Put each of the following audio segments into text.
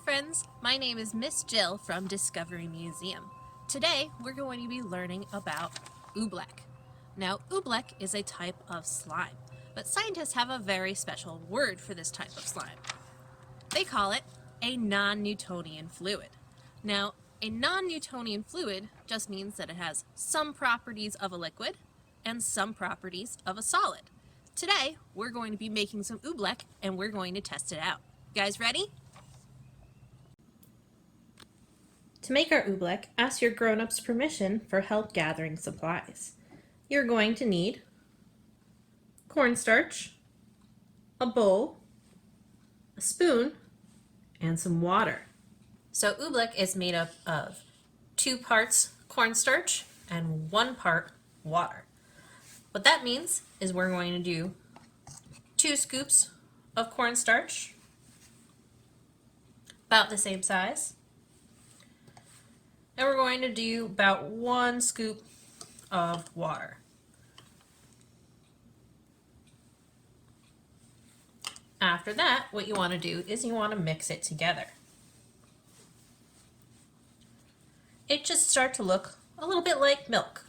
friends, my name is Miss Jill from Discovery Museum. Today we're going to be learning about Oobleck. Now Oobleck is a type of slime, but scientists have a very special word for this type of slime. They call it a non-Newtonian fluid. Now a non-Newtonian fluid just means that it has some properties of a liquid and some properties of a solid. Today we're going to be making some Oobleck and we're going to test it out. You guys ready? To make our Oobleck, ask your grown-ups permission for help gathering supplies. You're going to need cornstarch, a bowl, a spoon, and some water. So Oobleck is made up of 2 parts cornstarch and 1 part water. What that means is we're going to do 2 scoops of cornstarch, about the same size. And we're going to do about 1 scoop of water. After that, what you want to do is you want to mix it together. It should start to look a little bit like milk.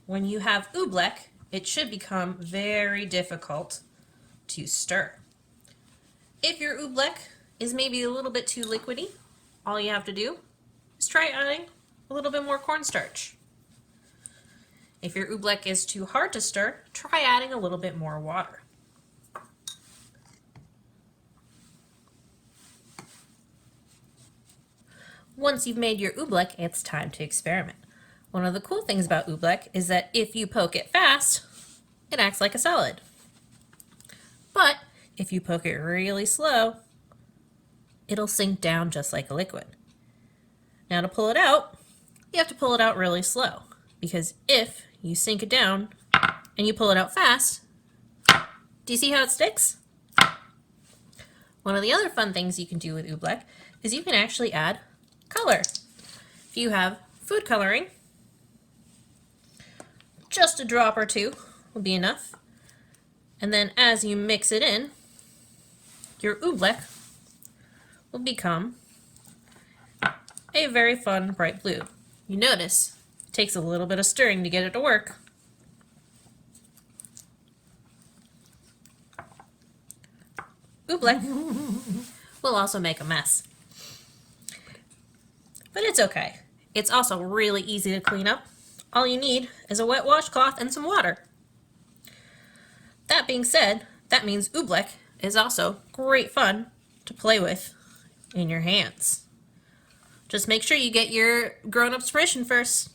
When you have Oobleck, it should become very difficult to stir. If your Oobleck is maybe a little bit too liquidy, all you have to do is try adding a little bit more cornstarch. If your Oobleck is too hard to stir, try adding a little bit more water. Once you've made your Oobleck, it's time to experiment. One of the cool things about Oobleck is that if you poke it fast, it acts like a solid. But if you poke it really slow, it'll sink down just like a liquid. Now to pull it out, you have to pull it out really slow, because if you sink it down and you pull it out fast, do you see how it sticks? One of the other fun things you can do with Oobleck is you can actually add color. If you have food coloring, just a drop or 2 will be enough. And then as you mix it in, your Oobleck will become a very fun bright blue. You notice it takes a little bit of stirring to get it to work. Oobleck will also make a mess. But it's okay. It's also really easy to clean up. All you need is a wet washcloth and some water. That being said, that means Oobleck is also great fun to play with in your hands. Just make sure you get your grown-ups permission first.